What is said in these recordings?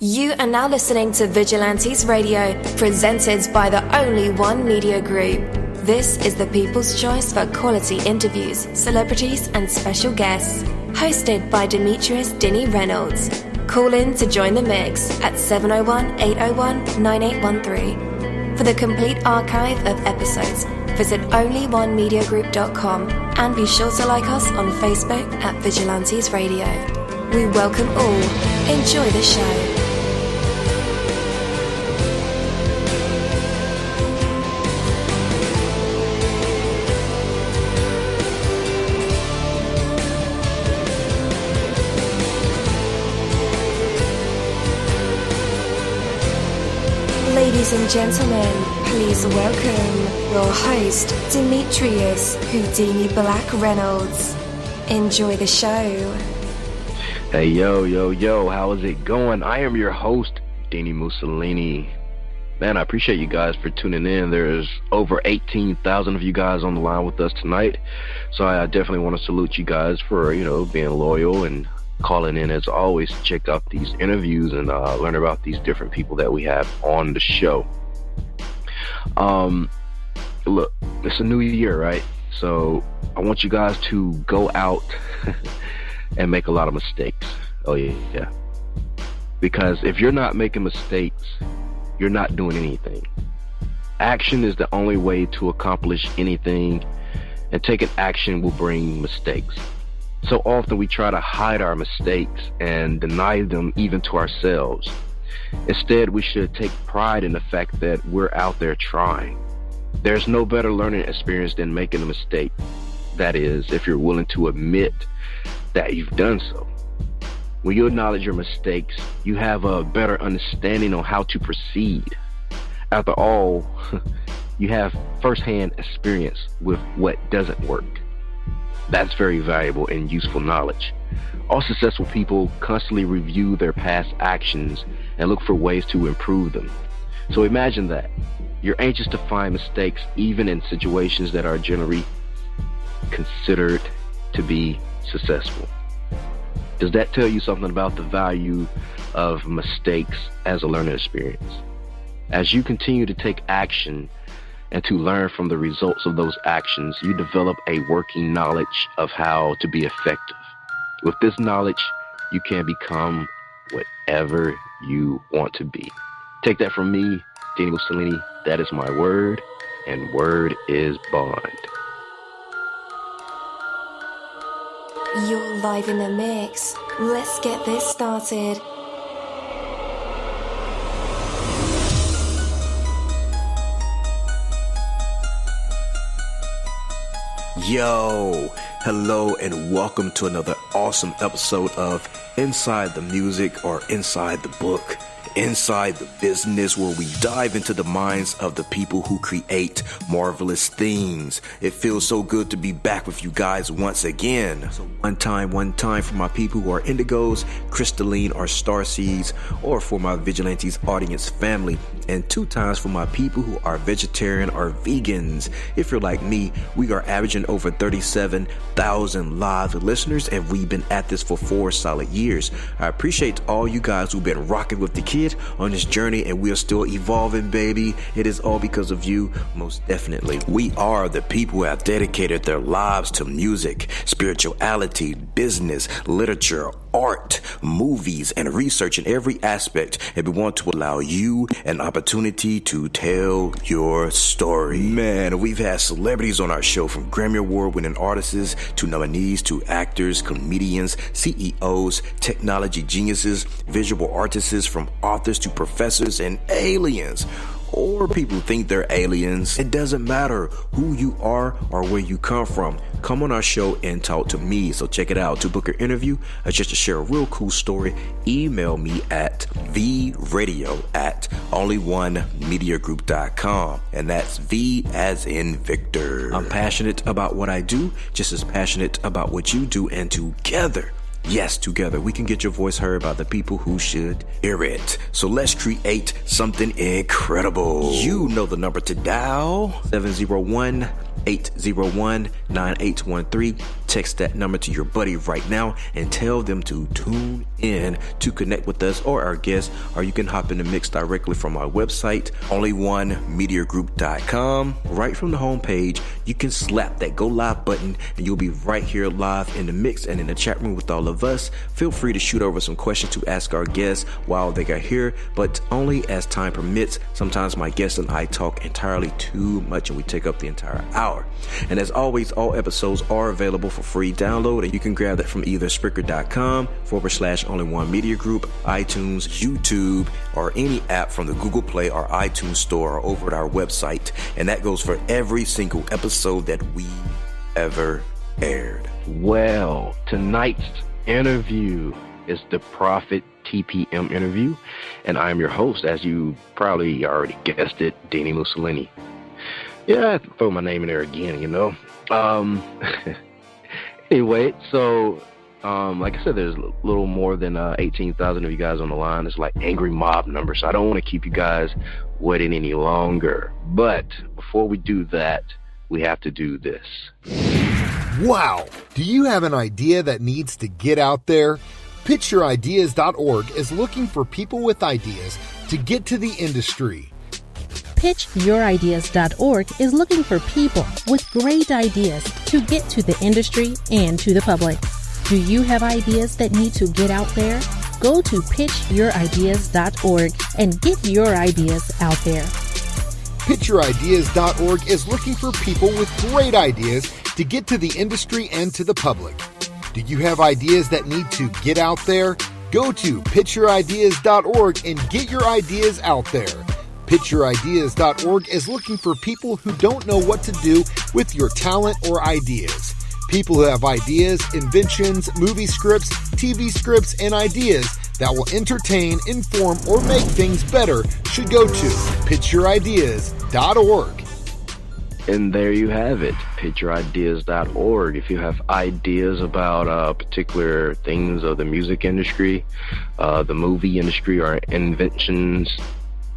You are now listening to Vigilantes Radio, presented by the only one media group. This is the people's choice for quality interviews, celebrities and special guests. Hosted by Demetrius Dini Reynolds. Call in to join the mix at 701-801-9813. For the complete archive of episodes, visit onlyonemediagroup.com and be sure to like us on Facebook at Vigilantes Radio. We welcome all. Enjoy the show. Ladies and gentlemen, please welcome your host, Demetrius Houdini Black Reynolds. Enjoy the show. Hey, yo, how is it going? I am your host, dini-mussolini. Man, I appreciate you guys for tuning in. There's over 18,000 of you guys on the line with us tonight. So I definitely want to salute you guys for, being loyal and calling in as always to check out these interviews and learn about these different people that we have on the show. Look, it's a new year, right? So I want you guys to go out and make a lot of mistakes. Oh yeah. Because if you're not making mistakes, you're not doing anything. Action is the only way to accomplish anything, and taking action will bring mistakes. So often we try to hide our mistakes and deny them even to ourselves. Instead, we should take pride in the fact that we're out there trying. There's no better learning experience than making a mistake. That is, if you're willing to admit that you've done so. When you acknowledge your mistakes, you have a better understanding on how to proceed. After all, you have firsthand experience with what doesn't work. That's very valuable and useful knowledge. All successful people constantly review their past actions and look for ways to improve them. So imagine that. You're anxious to find mistakes even in situations that are generally considered to be successful. Does that tell you something about the value of mistakes as a learning experience? As you continue to take action and to learn from the results of those actions, you develop a working knowledge of how to be effective. With this knowledge, you can become whatever you want to be. Take that from me, dini-mussolini. That is my word, and word is bond. You're live in the mix. Let's get this started. Yo, hello and welcome to another awesome episode of Inside the Music, or Inside the Book, Inside the Business, where we dive into the minds of the people who create marvelous things. It feels so good to be back with you guys once again. So one time for my people who are indigos, crystalline or starseeds, or for my Vigilantes audience family, and 2 times for my people who are vegetarian or vegans. If you're like me, we are averaging over 37,000 live listeners, and we've been at this for 4 solid years. I appreciate all you guys who've been rocking with the kid on this journey, and we are still evolving, baby. It is all because of you, most definitely. We are the people who have dedicated their lives to music, spirituality, business, literature, art, movies, and research in every aspect, and we want to allow you an opportunity to tell your story. Man, we've had celebrities on our show, from Grammy Award winning artists to nominees to actors, comedians, CEOs, technology geniuses, visual artists, from authors to professors and aliens. Or people think they're aliens. It doesn't matter who you are or where you come from. Come on our show and talk to me. So check it out. To book an interview or just to share a real cool story, email me at vradio@onlyonemediagroup.com. And that's V as in Victor. I'm passionate about what I do, just as passionate about what you do, and together, yes, together, we can get your voice heard by the people who should hear it. So let's create something incredible. You know the number to dial, 701-801-9813. text that number to your buddy right now and tell them to tune in to connect with us or our guests, or you can hop in the mix directly from our website, onlyonemediagroup.com. Right from the homepage, you can slap that go live button and you'll be right here live in the mix and in the chat room with all of us. Feel free to shoot over some questions to ask our guests while they are here, but only as time permits. Sometimes my guests and I talk entirely too much and we take up the entire hour. And as always, all episodes are available for free download, and you can grab that from either Spreaker.com/only1mediagroup, iTunes, YouTube, or any app from the Google Play or iTunes store, or over at our website. And that goes for every single episode that we ever aired. Well, tonight's interview is the Profit TPM Interview, and I am your host, as you probably already guessed it, Dini-Mussolini. Yeah, I have to throw my name in there again, you know. Anyway, so like I said, there's a little more than 18,000 of you guys on the line. It's like angry mob numbers, so I don't want to keep you guys waiting any longer. But before we do that, we have to do this. Wow! Do you have an idea that needs to get out there? PitchYourIdeas.org is looking for people with ideas to get to the industry. PitchYourIdeas.org is looking for people with great ideas to get to the industry and to the public. Do you have ideas that need to get out there? Go to PitchYourIdeas.org and get your ideas out there. PitchYourIdeas.org is looking for people with great ideas to get to the industry and to the public. Do you have ideas that need to get out there? Go to PitchYourIdeas.org and get your ideas out there. PitchYourIdeas.org is looking for people who don't know what to do with your talent or ideas. People who have ideas, inventions, movie scripts, TV scripts, and ideas that will entertain, inform, or make things better should go to PitchYourIdeas.org. And there you have it, PitchYourIdeas.org. If you have ideas about particular things of the music industry, the movie industry, or inventions,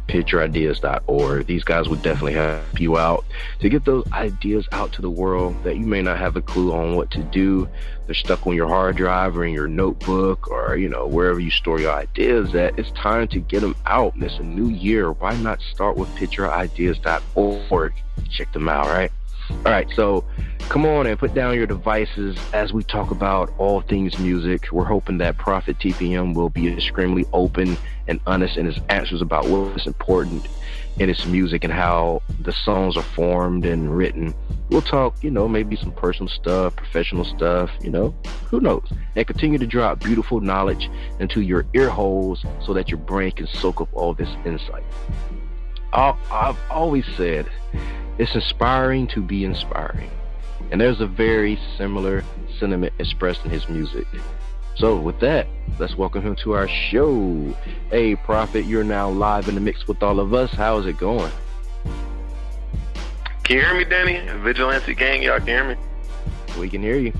PitchYourIdeas.org. These guys would definitely help you out to get those ideas out to the world that you may not have a clue on what to do. They're stuck on your hard drive or in your notebook or, you know, wherever you store your ideas at. It's time to get them out. It's a new year. Why not start with PitchYourIdeas.org? Check them out, right? All right, so come on and put down your devices as we talk about all things music. We're hoping that Profit TPM will be extremely open and honest in his answers about what's important in its music and how the songs are formed and written. We'll talk, you know, maybe some personal stuff, professional stuff, you know, who knows? And continue to drop beautiful knowledge into your ear holes so that your brain can soak up all this insight. I've always said it's inspiring to be inspiring. And there's a very similar sentiment expressed in his music. So with that, let's welcome him to our show. Hey, Prophet, you're now live in the mix with all of us. How is it going? Can you hear me, Danny? Vigilante gang, y'all can hear me? We can hear you.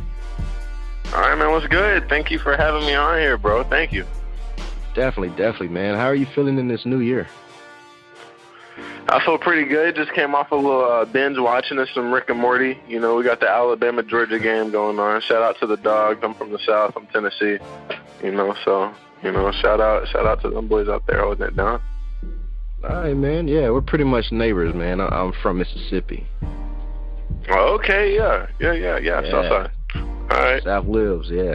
All right, man, what's good? Thank you for having me on here, bro. Thank you. Definitely, man. How are you feeling in this new year? I feel pretty good. Just came off a little binge watching of some Rick and Morty. You know, we got the Alabama-Georgia game going on. Shout out to the dogs. I'm from the South. I'm Tennessee. You know, so, you know, shout out to them boys out there holding it down. All right, man. Yeah, we're pretty much neighbors, man. I'm from Mississippi. Oh, okay, yeah. Southside. All right. South lives, yeah.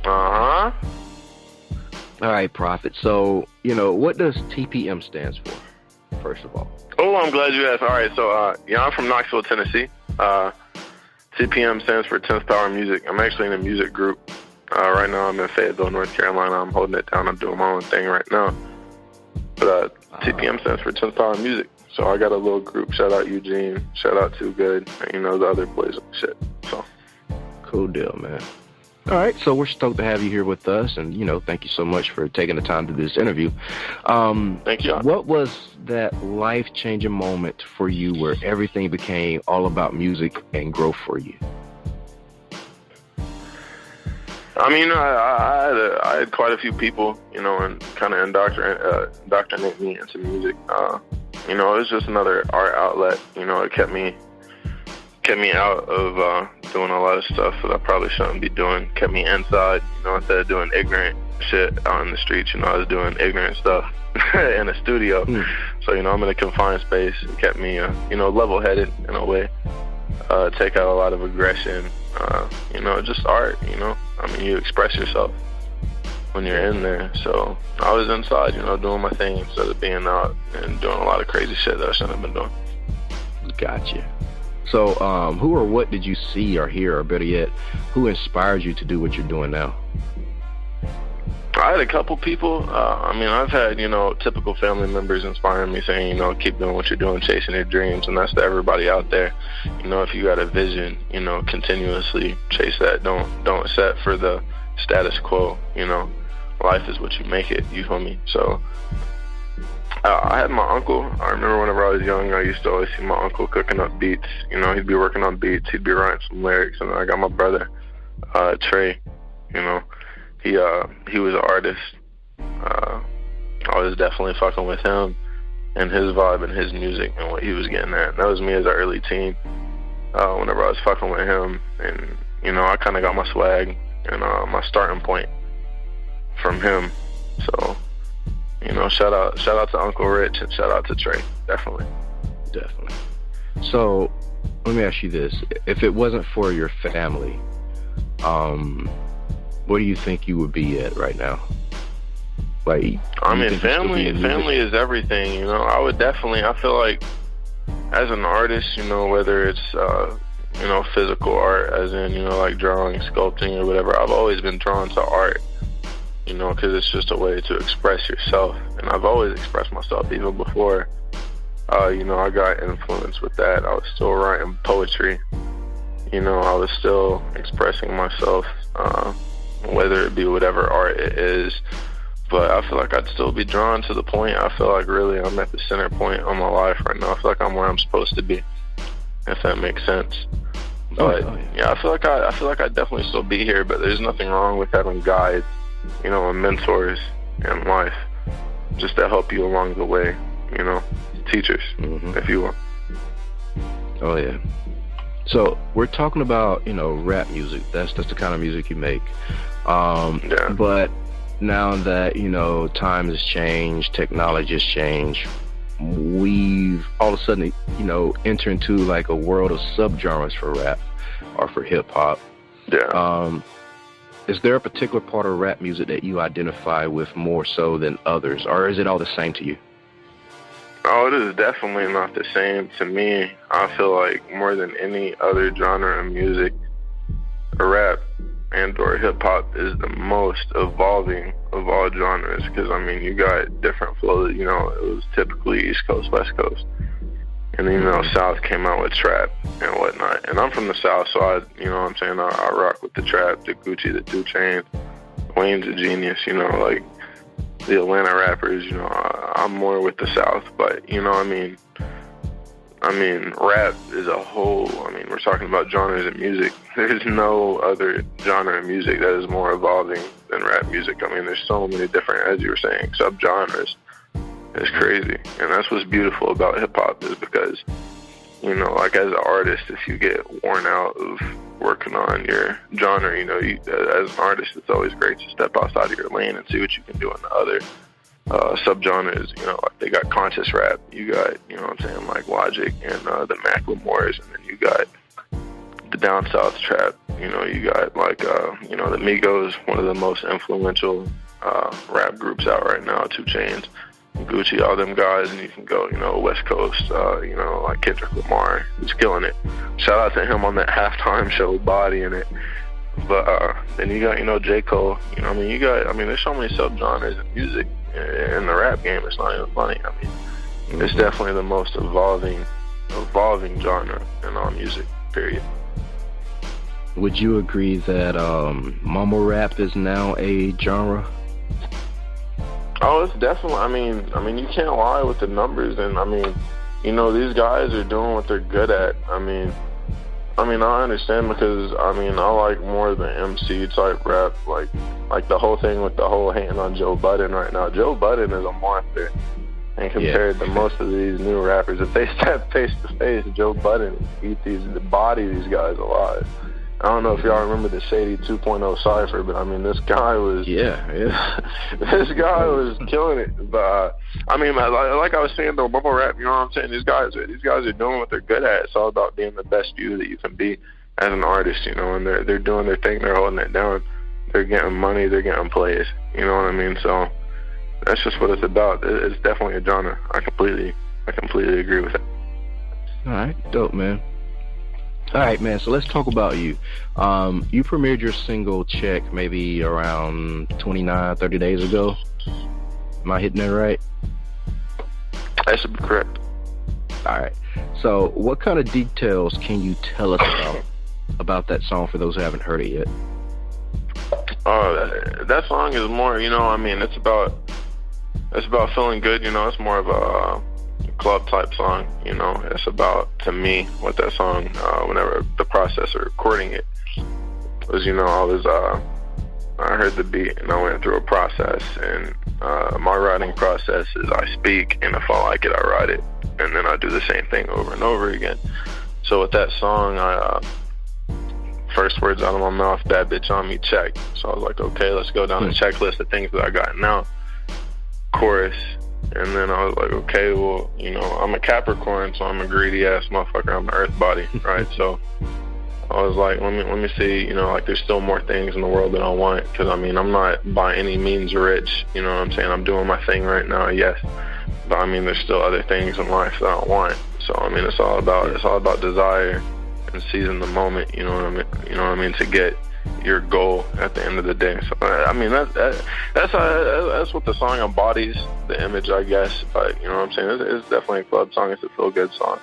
Uh-huh. All right, Prophet. So, you know, what does TPM stands for? First of all. Oh, I'm glad you asked. All right, so I'm from Knoxville, Tennessee. TPM stands for 10th Power Music. I'm actually in a music group. Right now I'm in Fayetteville, North Carolina. I'm holding it down. I'm doing my own thing right now. But TPM stands for 10th Power Music. So I got a little group. Shout out Eugene. Shout out Too Good. And, you know, the other boys and shit. So cool deal, man. All right, so we're stoked to have you here with us, and, you know, thank you so much for taking the time to do this interview. Thank you. What was that life-changing moment for you where everything became all about music and growth for you? I mean, I had quite a few people, you know, and kind of indoctrinate me into music. You know, it was just another art outlet. You know, it kept me kept me out of doing a lot of stuff that I probably shouldn't be doing. Kept me inside, instead of doing ignorant shit out in the streets. I was doing ignorant stuff in a studio. So, I'm in a confined space. It kept me, level-headed in a way. Take out a lot of aggression. Just art, you express yourself when you're in there. So I was inside, doing my thing instead of being out and doing a lot of crazy shit that I shouldn't have been doing. Gotcha. So who or what did you see or hear, or better yet, who inspired you to do what you're doing now? I had a couple people. I've had, typical family members inspiring me, saying, keep doing what you're doing, chasing your dreams. And that's to everybody out there. If you got a vision, continuously chase that. Don't set for the status quo. Life is what you make it. You feel me? So I had my uncle. I remember whenever I was young, I used to always see my uncle cooking up beats. He'd be working on beats. He'd be writing some lyrics. And then I got my brother, Trey. He was an artist. I was definitely fucking with him and his vibe and his music and what he was getting at. And that was me as an early teen. Whenever I was fucking with him, and I kind of got my swag and my starting point from him. So, shout out to Uncle Rich and shout out to Trey. Definitely. So, let me ask you this: if it wasn't for your family, where do you think you would be at right now? Like, family is everything, I feel like as an artist, whether it's, physical art, as in, like drawing, sculpting or whatever, I've always been drawn to art, because it's just a way to express yourself. And I've always expressed myself even before, I got influenced with that. I was still writing poetry, I was still expressing myself, whether it be whatever art it is. But I feel like I'd still be drawn to the point. I feel like really I'm at the center point of my life right now. I feel like I'm where I'm supposed to be, if that makes sense. But yeah, I feel like I'd definitely still be here, but there's nothing wrong with having guides, and mentors in life just to help you along the way, teachers, if you will. Oh yeah. So we're talking about, rap music. That's the kind of music you make. Yeah. But now that, time has changed, technology has changed, we've all of a sudden, enter into like a world of subgenres for rap or for hip hop. Yeah. Is there a particular part of rap music that you identify with more so than others, or is it all the same to you? Oh, it is definitely not the same to me. I feel like more than any other genre of music, rap and or hip-hop is the most evolving of all genres, because, you got different flows. It was typically East Coast, West Coast. And then, South came out with trap and whatnot. And I'm from the South, so I rock with the trap, the Gucci, the 2 Chainz. Wayne's a genius, like the Atlanta rappers, I'm more with the South, but, rap is a whole, we're talking about genres of music. There's no other genre of music that is more evolving than rap music. There's so many different, as you were saying, subgenres. It's crazy. And that's what's beautiful about hip-hop, is because, like as an artist, if you get worn out of working on your genre, as an artist, it's always great to step outside of your lane and see what you can do in the other subgenres. Like they got conscious rap, you got, like Logic and the Macklemores, and then you got the down south trap, you got like, the Migos, one of the most influential rap groups out right now, 2 Chainz, Gucci, all them guys, and you can go, West Coast, like Kendrick Lamar, who's killing it. Shout out to him on that halftime show, bodying it. But then you got, J. Cole, you got, there's so many subgenres of music in the rap game, it's not even funny. It's definitely the most evolving genre in all music, period. Would you agree that mumble rap is now a genre? Oh, it's definitely, you can't lie with the numbers, and these guys are doing what they're good at. I understand, because I like more the MC type rap, like the whole thing with the whole hating on Joe Budden right now. Joe Budden is a monster. And compared to most of these new rappers, if they step face to face, Joe Budden eat these guys alive. I don't know if y'all remember the Shady 2.0 Cypher, but I mean, this guy was this guy was killing it. But I mean, like I was saying, though, bubble rap, you know what I'm saying? These guys are doing what they're good at. It's all about being the best you that you can be as an artist, you know. And they're doing their thing, they're holding it down, they're getting money, they're getting plays. You know what I mean? So that's just what it's about. It's definitely a genre. I completely agree with it. All right, dope, man. All right, man, so let's talk about you. You premiered your single Check maybe around 30 days ago. Am I hitting that right? That should be correct. All right. So what kind of details can you tell us about that song for those who haven't heard it yet? That song is more, you know, I mean, it's about feeling good, you know. It's more of a club type song, you know. It's about, to me, what that song, whenever the process of recording it was, you know, I heard the beat and I went through a process, and my writing process is I speak, and if I like it, I write it, and then I do the same thing over and over again. So with that song, first words out of my mouth, bad bitch on me, check. So I was like, okay, let's go down the checklist of things that I got now. Chorus. And then I was like, okay, well, you know, I'm a Capricorn, so I'm a greedy ass motherfucker. I'm an earth body, right? So I was like, let me see, you know, like there's still more things in the world that I want, because I mean, I'm not by any means rich, you know what I'm saying? I'm doing my thing right now, yes, but I mean, there's still other things in life that I want. So I mean, it's all about desire and seizing the moment, you know what I mean, to get your goal at the end of the day. So I mean, that's what the song embodies, the image, I guess. But you know what I'm saying? It's definitely a club song. It's a feel good song.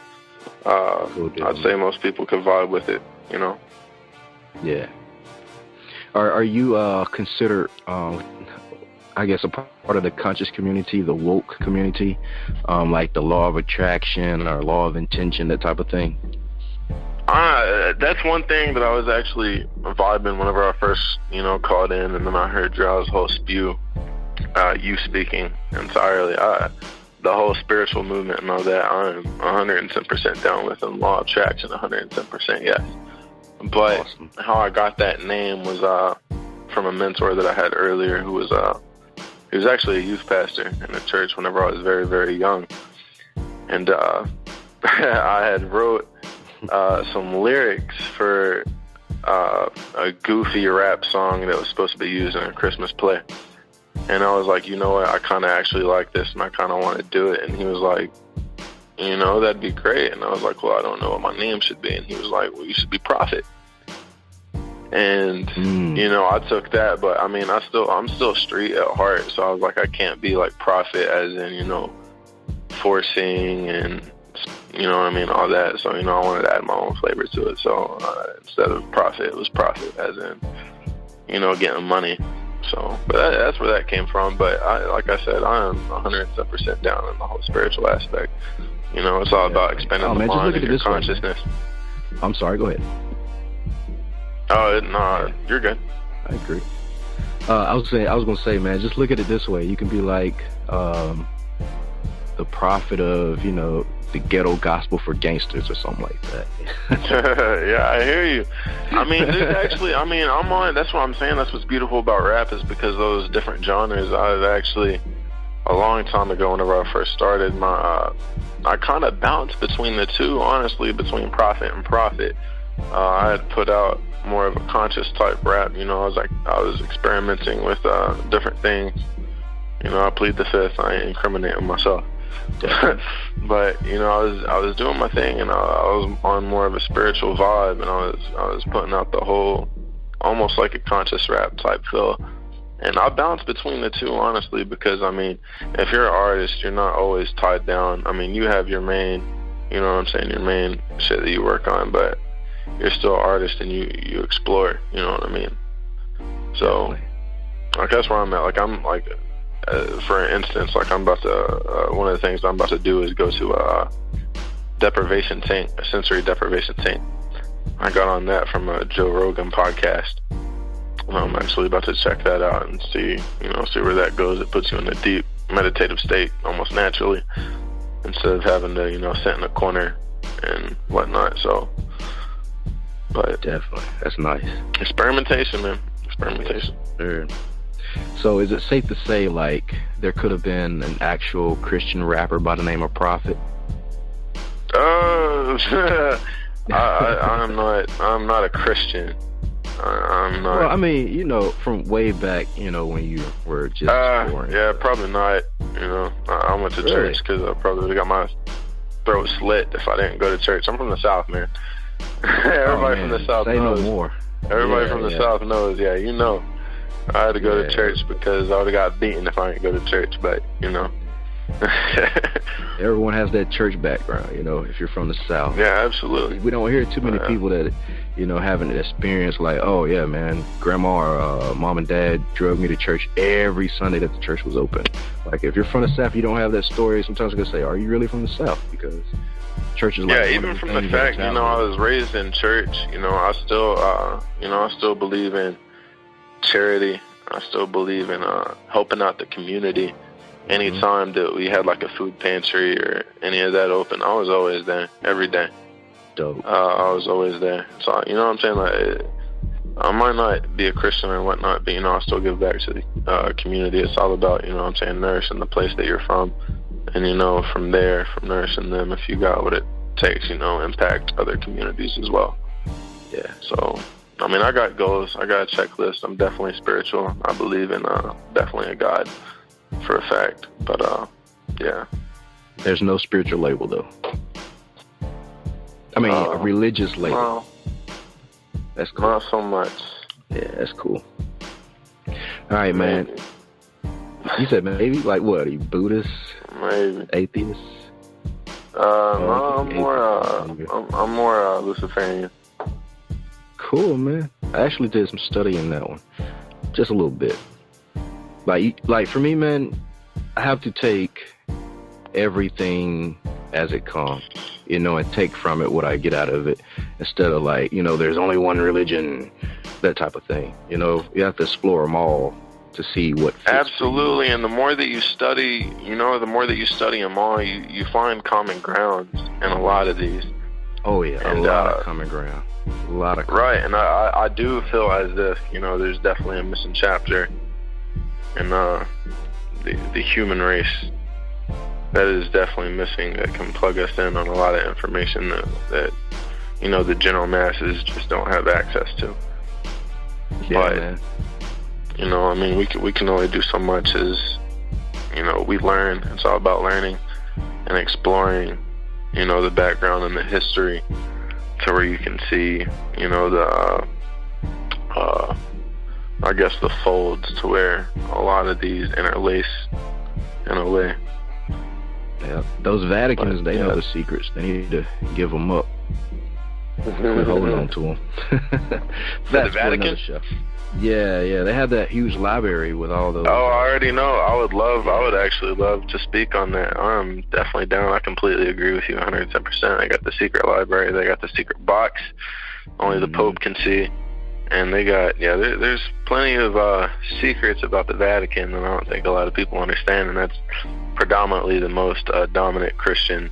I'd say most people could vibe with it, you know. Yeah. Are you considered, I guess, a part of the conscious community, the woke community, like the law of attraction or law of intention, that type of thing? That's one thing that I was actually vibing whenever I first, you know, called in, and then I heard Drow's whole spew, you speaking entirely. The whole spiritual movement and all that, I'm 110% down with, and law of attraction, 110% yes. But awesome. How I got that name was from a mentor that I had earlier, who was he was actually a youth pastor in the church whenever I was very, very young, and I had wrote some lyrics for a goofy rap song that was supposed to be used in a Christmas play. And I was like, you know what, I kind of actually like this, and I kind of want to do it. And he was like, you know, that'd be great. And I was like, well, I don't know what my name should be. And he was like, well, you should be Profit. And, you know, I took that, but I mean, I'm still street at heart. So I was like, I can't be like Profit as in, you know, forcing and, you know what I mean, all that. So, you know, I wanted to add my own flavor to it. So instead of Profit, it was Profit as in, you know, getting money. So, but that's where that came from. But like I said, I am 110% down in the whole spiritual aspect. You know, it's all about expanding the mind and your consciousness. I'm sorry, go ahead. Oh, no, you're good. I agree. I was going to say, man, just look at it this way. You can be like the prophet of, you know, the ghetto gospel for gangsters or something like that. Yeah, I hear you. I mean, there's actually, I mean, that's what I'm saying. That's what's beautiful about rap, is because those different genres, I've actually, a long time ago, whenever I first started, I kind of bounced between the two, honestly, between Prophet and Profit. I had put out more of a conscious type rap, you know. I was experimenting with different things. You know, I plead the fifth. I ain't incriminating myself. But you know, I was doing my thing, and I was on more of a spiritual vibe, and I was putting out the whole, almost like a conscious rap type feel. And I bounce between the two, honestly, because I mean, if you're an artist, you're not always tied down. I mean, you have your main, you know what I'm saying, your main shit that you work on, but you're still an artist, and you explore, you know what I mean? So, like, that's where I'm at. Like, I'm like, for instance, like, I'm about to, one of the things I'm about to do is go to a deprivation tank, a sensory deprivation tank. I got on that from a Joe Rogan podcast. I'm actually about to check that out and see where that goes. It puts you in the deep meditative state almost naturally, instead of having to, sit in a corner and whatnot. So, but definitely, that's nice. Experimentation, man. Experimentation. Sure. So is it safe to say, like, there could have been an actual Christian rapper by the name of Profit? I'm not a Christian. I'm not. Well, I mean, from way back, when you were just exploring. Yeah, probably not. I went to church because I probably would have got my throat slit if I didn't go to church. I'm from the South, man. Everybody from the South knows. Say no more. Everybody from the South knows. Yeah, I had to go to church because I would have got beaten if I didn't go to church. But everyone has that church background, if you're from the South. Yeah, absolutely. We don't hear too many people that, have an experience like, oh yeah, man, grandma or mom and dad drug me to church every Sunday that the church was open. Like, if you're from the South, you don't have that story. Sometimes I'm gonna say, are you really from the South? Because church is like, yeah, even from the fact, I was raised in church. I still believe in charity. I still believe in helping out the community. Anytime that we had like a food pantry or any of that open, I was always there every day. Dope. I was always there. So, you know what I'm saying? Like, I might not be a Christian or whatnot, but, I still give back to the community. It's all about, nourishing the place that you're from. And, from there, from nourishing them, if you got what it takes, impact other communities as well. Yeah. So, I got goals. I got a checklist. I'm definitely spiritual. I believe in definitely a God. For a fact, but yeah. There's no spiritual label, though. A religious label. No, that's cool. Not so much. Yeah, that's cool. All right, man. Maybe. You said maybe? Like what? Are you Buddhist? Maybe. Atheist? No, I'm more Luciferian. Cool, man. I actually did some study in that one, just a little bit. Like for me, man, I have to take everything as it comes, and take from it what I get out of it, instead of like, there's only one religion, that type of thing. You have to explore them all to see what fits. Absolutely, and the more that you study, the more that you study them all, you find common grounds in a lot of these. Oh yeah, a lot of common ground. A lot of common right, and I do feel as if, there's definitely a missing chapter in the human race that is definitely missing, that can plug us in on a lot of information that the general masses just don't have access to. Yeah, but man. We can only do so much as we learn. It's all about learning and exploring the background and the history, to where you can see I guess the folds, to where a lot of these interlace in a way. Yeah, those Vaticans, they know the secrets. They need to give them up. Quit holding on to them. That's the Vatican? Yeah, they have that huge library with all those. Oh, I already know. I would actually love to speak on that. I'm definitely down. I completely agree with you 110%. They got the secret library. They got the secret box. Only the Pope can see. And they got, there's plenty of secrets about the Vatican that I don't think a lot of people understand, and that's predominantly the most dominant Christian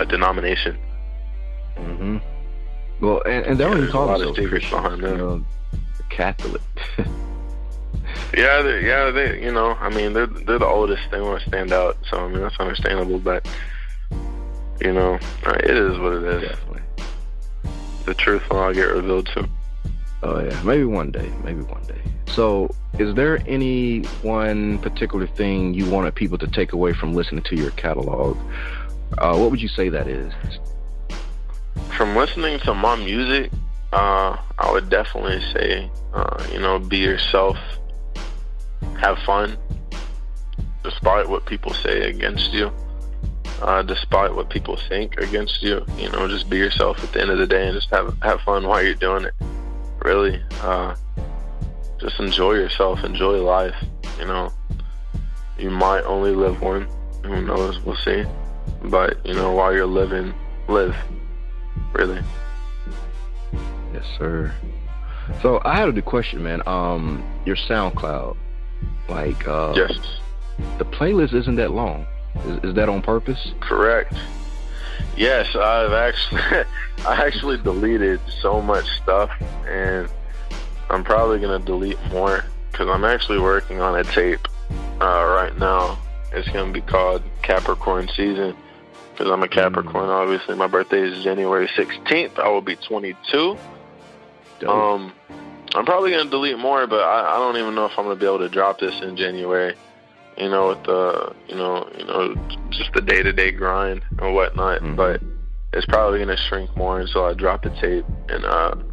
denomination. Mm-hmm. Well, and they don't even call themselves Christian, behind them. Catholic. They're the oldest. They want to stand out, so that's understandable. But it is what it is. Definitely. The truth will all get revealed soon. Oh yeah, maybe one day. So, is there any one particular thing you wanted people to take away from listening to your catalog? What would you say that is? From listening to my music, I would definitely say, be yourself, have fun, despite what people say against you, despite what people think against you. Just be yourself at the end of the day, and just have fun while you're doing it. Really, just enjoy yourself, enjoy life. You might only live one. Who knows? We'll see. But while you're living, live. Really. Yes, sir. So I had a question, man. Your SoundCloud, like, yes. the playlist isn't that long. Is that on purpose? Correct. Yes, I actually deleted so much stuff, and I'm probably gonna delete more because I'm actually working on a tape right now. It's gonna be called Capricorn Season because I'm a Capricorn. Obviously, my birthday is January 16th. I will be 22. Dope. I'm probably gonna delete more, but I don't even know if I'm gonna be able to drop this in January. You know, with the just the day-to-day grind and whatnot. Mm-hmm. But it's probably gonna shrink more until I drop the tape and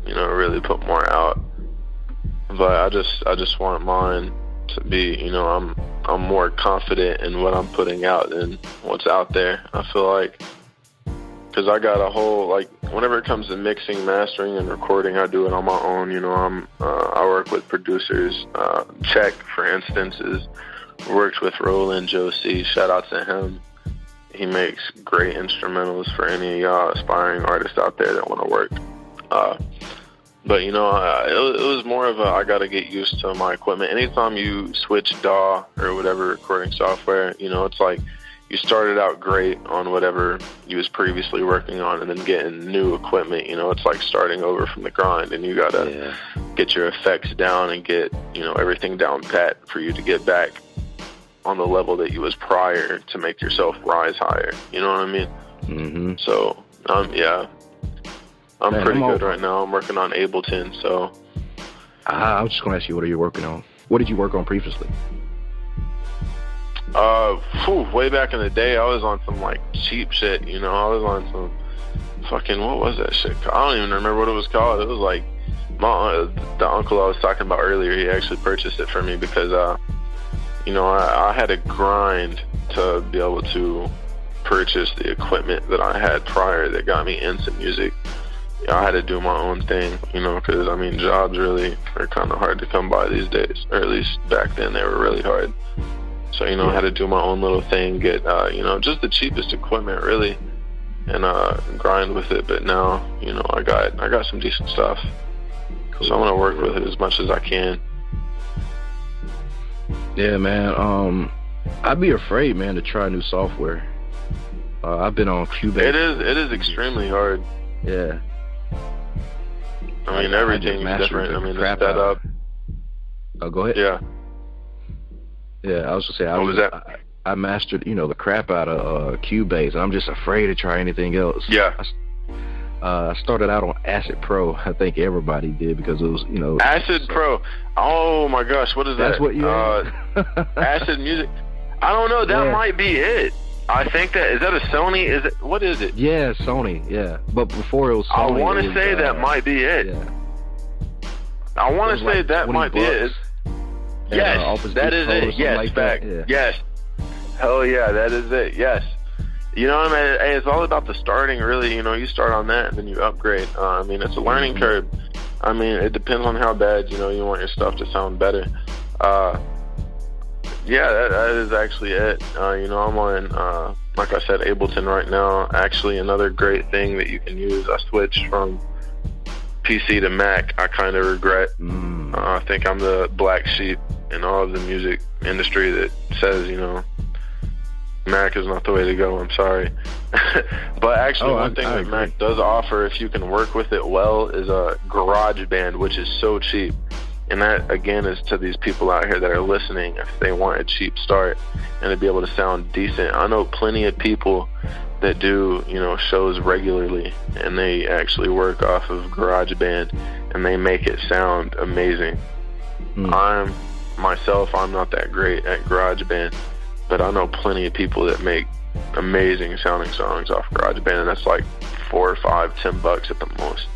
really put more out. But I just want mine to be, I'm more confident in what I'm putting out than what's out there. I feel like, because I got a whole, whenever it comes to mixing, mastering, and recording, I do it on my own. I work with producers. Check, for instance, worked with Roland Josie. Shout out to him. He makes great instrumentals for any of y'all aspiring artists out there that want to work. But it was more of I got to get used to my equipment. Anytime you switch DAW or whatever recording software, it's like you started out great on whatever you was previously working on, and then getting new equipment. It's like starting over from the grind, and you gotta get your effects down and get everything down pat for you to get back on the level that you was prior to make yourself rise higher. You know what I mean? Mm-hmm. So I'm pretty good right now. I'm working on Ableton, so. I was just going to ask you, what are you working on? What did you work on previously? Way back in the day, I was on some, cheap shit, I was on some fucking, what was that shit called? I don't even remember what it was called. It was the uncle I was talking about earlier, he actually purchased it for me because, I had to grind to be able to purchase the equipment that I had prior that got me into music. I had to do my own thing, because, jobs really are kind of hard to come by these days, or at least back then they were really hard. So, I had to do my own little thing, get, just the cheapest equipment, really, and grind with it. But now, I got some decent stuff. Cool. So I'm going to work with it as much as I can. Yeah, man. I'd be afraid, man, to try new software. I've been on Cubase. It is extremely hard. Yeah. Everything is different. The setup. Oh, go ahead. Yeah. Yeah, I was gonna say. What was that? I mastered, the crap out of Cubase. I'm just afraid to try anything else. Yeah. I started out on Acid Pro. I think everybody did because it was, Acid Pro. Oh my gosh, what is that? That's what you. Acid Music. I don't know. That might be it. I think is that a Sony? What is it? Yeah, Sony. Yeah, but before it was Sony. I want to say that might be it. Yeah. I want to say that might be it. Yes, that is it. Yes, fact. Yeah. Yes. Hell yeah, that is it. Yes. Hey, it's all about the starting, really. You start on that, and then you upgrade. It's a learning curve. It depends on how bad, you want your stuff to sound better. That is actually it. I'm on, like I said, Ableton right now. Actually, another great thing that you can use. I switched from PC to Mac. I kind of regret. I think I'm the black sheep in all of the music industry that says, Mac is not the way to go. I'm sorry. But actually, one thing that Mac does offer, if you can work with it well, is a GarageBand, which is so cheap. And that, again, is to these people out here that are listening, if they want a cheap start and to be able to sound decent. I know plenty of people that do, shows regularly, and they actually work off of GarageBand, and they make it sound amazing. I'm not that great at GarageBand, but I know plenty of people that make amazing sounding songs off GarageBand, and that's like $4 or $5, $10 at the most.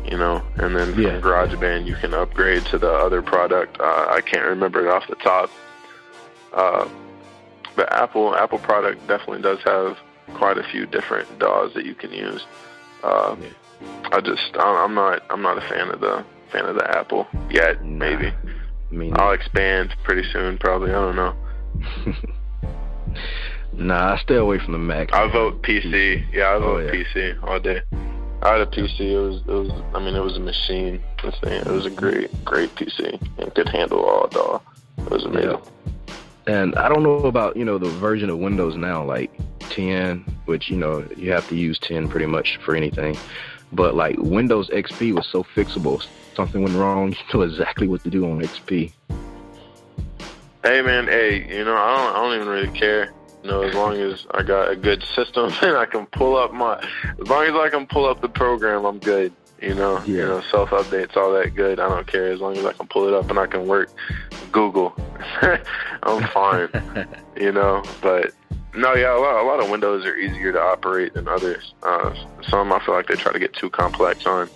And then from GarageBand you can upgrade to the other product. I can't remember it off the top. But Apple product definitely does have quite a few different DAWs that you can use. I'm not a fan of the Apple yet. Maybe I'll expand pretty soon. Probably. I don't know. I stay away from the Mac. I vote PC. I vote PC all day. I had a PC. It was a machine. It was a great PC and could handle all DAW. It was amazing. And I don't know about, the version of Windows now, like 10, which, you have to use 10 pretty much for anything. But like Windows XP was so fixable. Something went wrong, you know exactly what to do on XP. Hey man, I don't even really care. As long as I got a good system and I can pull up as long as I can pull up the program, I'm good. Self updates, all that good. I don't care as long as I can pull it up and I can work Google. I'm fine. But no, yeah, a lot of Windows are easier to operate than others. Some I feel like they try to get too complex on.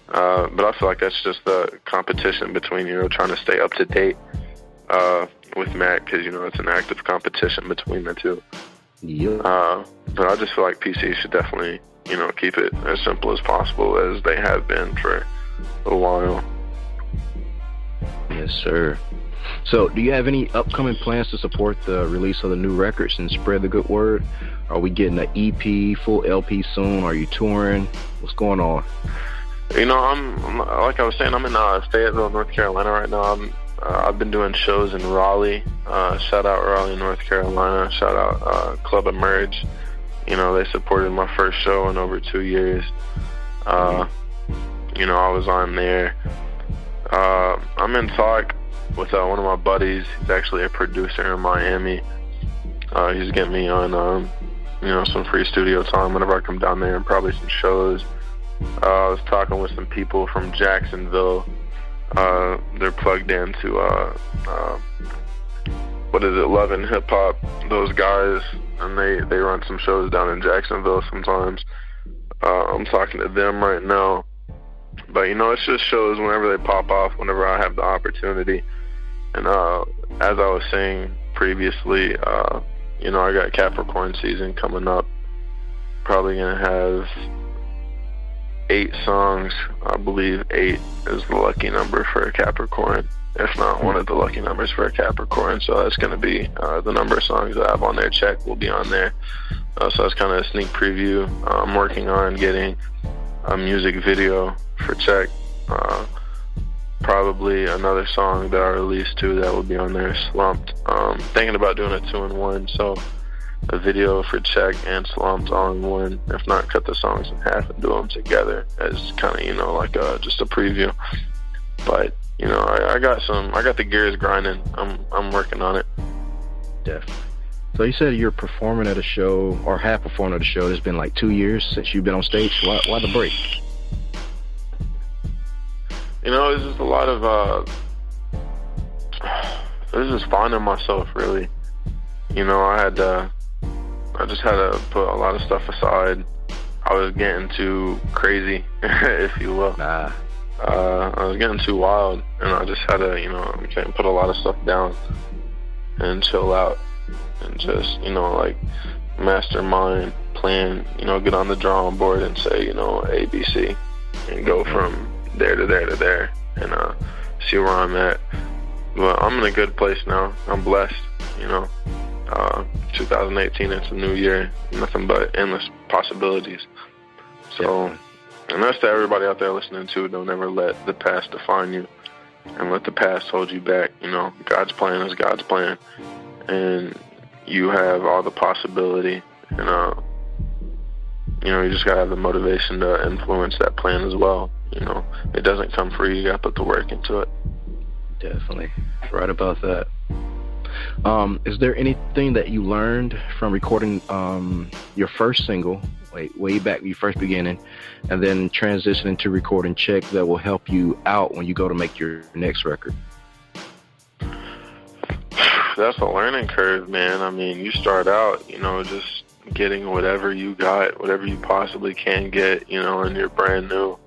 But I feel like that's just the competition between, trying to stay up to date with Mac, because, it's an active competition between the two. Yeah. But I just feel like PC should definitely, keep it as simple as possible, as they have been for a while. Yes, sir. So, do you have any upcoming plans to support the release of the new records and spread the good word? Are we getting an EP, full LP soon? Are you touring? What's going on? I'm like I was saying, I'm in Fayetteville, North Carolina right now. I've been doing shows in Raleigh. Shout out Raleigh, North Carolina. Shout out Club Emerge. They supported my first show in over 2 years. I was on there. I'm in talk with one of my buddies. He's actually a producer in Miami. He's getting me on, some free studio time whenever I come down there, and probably some shows. I was talking with some people from Jacksonville. They're plugged into Love and Hip Hop, those guys, and they run some shows down in Jacksonville sometimes. I'm talking to them right now, but it's just shows whenever they pop off, whenever I have the opportunity. And as I was saying previously, I got Capricorn season coming up. Probably gonna have 8 songs. I believe 8 is the lucky number for a Capricorn, if not one of the lucky numbers for a Capricorn. So that's going to be the number of songs that I have on there. Check will be on there. So that's kind of a sneak preview. I'm working on getting a music video for Check. Probably another song that I released too that will be on there, Slumped. Thinking about doing a 2-in-1, so a video for Check and Slumped all in one. If not, cut the songs in half and do them together as kind of, like just a preview. But, I got the gears grinding. I'm working on it. Definitely. So you said you're performing at a show, or have performed at a show. It's been like 2 years since you've been on stage. Why the break? It's just a lot of, it was just finding myself, really. I just had to put a lot of stuff aside. I was getting too crazy, if you will. I was getting too wild, and I just had to, put a lot of stuff down and chill out and just, mastermind, plan, get on the drawing board and say, ABC, and go from there to there to there, and see where I'm at. But I'm in a good place now. I'm blessed, 2018, it's a new year, nothing but endless possibilities. So, and that's to everybody out there listening too. Don't ever let the past define you, and let the past hold you back. God's plan is God's plan, and you have all the possibility, and you just gotta have the motivation to influence that plan as well. It doesn't come free. You gotta put the work into it. Definitely, right about that. Is there anything that you learned from recording your first single, way back when you first beginning, and then transitioning to recording Check, that will help you out when you go to make your next record? That's a learning curve, man. I mean, you start out, just getting whatever you got, whatever you possibly can get, and you're brand new.